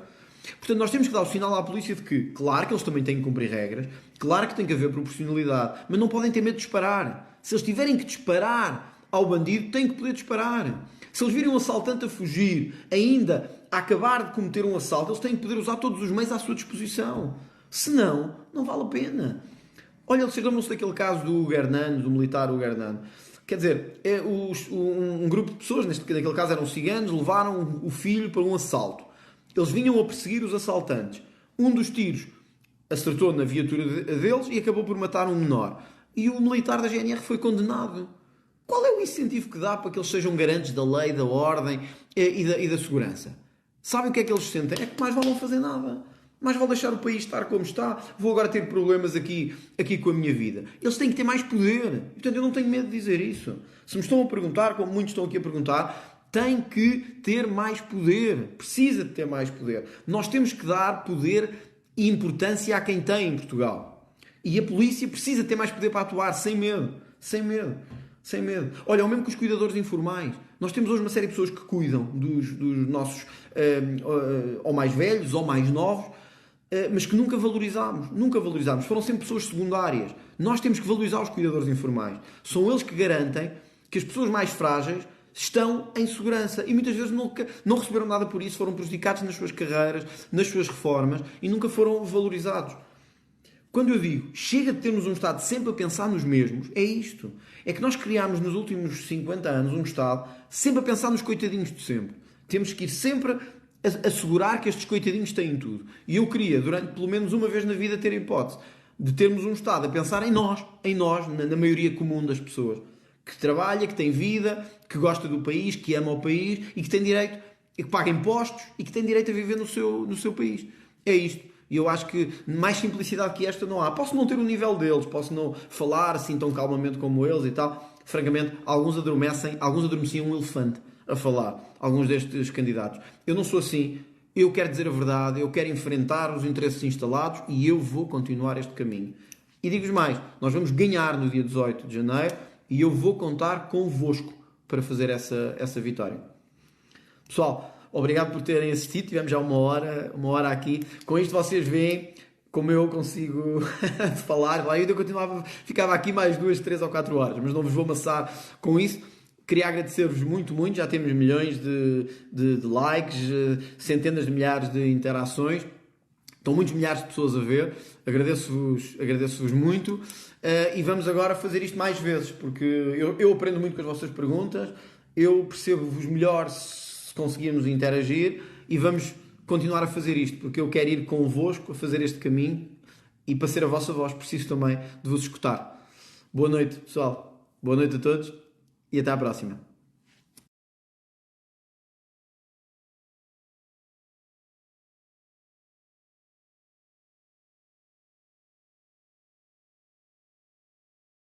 Portanto, nós temos que dar o sinal à polícia de que, claro que eles também têm que cumprir regras, claro que tem que haver proporcionalidade, mas não podem ter medo de disparar. Se eles tiverem que disparar ao bandido, têm que poder disparar. Se eles virem um assaltante a fugir, ainda a acabar de cometer um assalto, eles têm que poder usar todos os meios à sua disposição. Senão, não vale a pena. Olha, vocês lembram-se daquele caso do Hugo Hernando, do militar Hugo Hernando. Quer dizer, um grupo de pessoas, naquele caso eram ciganos, levaram o filho para um assalto. Eles vinham a perseguir os assaltantes. Um dos tiros acertou na viatura deles e acabou por matar um menor. E o militar da GNR foi condenado. Qual é o incentivo que dá para que eles sejam garantes da lei, da ordem e da segurança? Sabem o que é que eles sentem? É que mais vale não fazer nada. Mais vale deixar o país estar como está. Vou agora ter problemas aqui com a minha vida. Eles têm que ter mais poder. Portanto, eu não tenho medo de dizer isso. Se me estão a perguntar, como muitos estão aqui a perguntar, tem que ter mais poder. Precisa de ter mais poder. Nós temos que dar poder e importância a quem tem em Portugal. E a polícia precisa ter mais poder para atuar, sem medo. Sem medo. Sem medo. Olha, é o mesmo que os cuidadores informais. Nós temos hoje uma série de pessoas que cuidam dos nossos ou mais velhos ou mais novos, mas que nunca valorizámos. Nunca valorizámos. Foram sempre pessoas secundárias. Nós temos que valorizar os cuidadores informais. São eles que garantem que as pessoas mais frágeis estão em segurança. E muitas vezes não receberam nada por isso, foram prejudicados nas suas carreiras, nas suas reformas e nunca foram valorizados. Quando eu digo, chega de termos um Estado sempre a pensar nos mesmos, é isto. É que nós criámos nos últimos 50 anos um Estado sempre a pensar nos coitadinhos de sempre. Temos que ir sempre a assegurar que estes coitadinhos têm tudo. E eu queria, durante pelo menos uma vez na vida, ter a hipótese de termos um Estado a pensar em nós, na maioria comum das pessoas. Que trabalha, que tem vida, que gosta do país, que ama o país e que tem direito, e que paga impostos e que tem direito a viver no seu país. É isto. E eu acho que mais simplicidade que esta não há. Posso não ter o nível deles, posso não falar assim tão calmamente como eles e tal. Francamente, alguns adormeciam um elefante a falar, alguns destes candidatos. Eu não sou assim. Eu quero dizer a verdade, eu quero enfrentar os interesses instalados e eu vou continuar este caminho. E digo-vos mais, nós vamos ganhar no dia 18 de janeiro e eu vou contar convosco para fazer essa vitória. Pessoal, obrigado por terem assistido. Tivemos já uma hora aqui. Com isto vocês veem como eu consigo falar. Eu ainda ficava aqui mais 2, 3 ou 4 horas, mas não vos vou amassar com isso. Queria agradecer-vos muito, muito. Já temos milhões de likes, centenas de milhares de interações. Estão muitos milhares de pessoas a ver. Agradeço-vos muito. E vamos agora fazer isto mais vezes, porque eu aprendo muito com as vossas perguntas. Eu percebo-vos melhor se conseguirmos interagir e vamos continuar a fazer isto, porque eu quero ir convosco a fazer este caminho e para ser a vossa voz preciso também de vos escutar. Boa noite, pessoal. Boa noite a todos e até à próxima.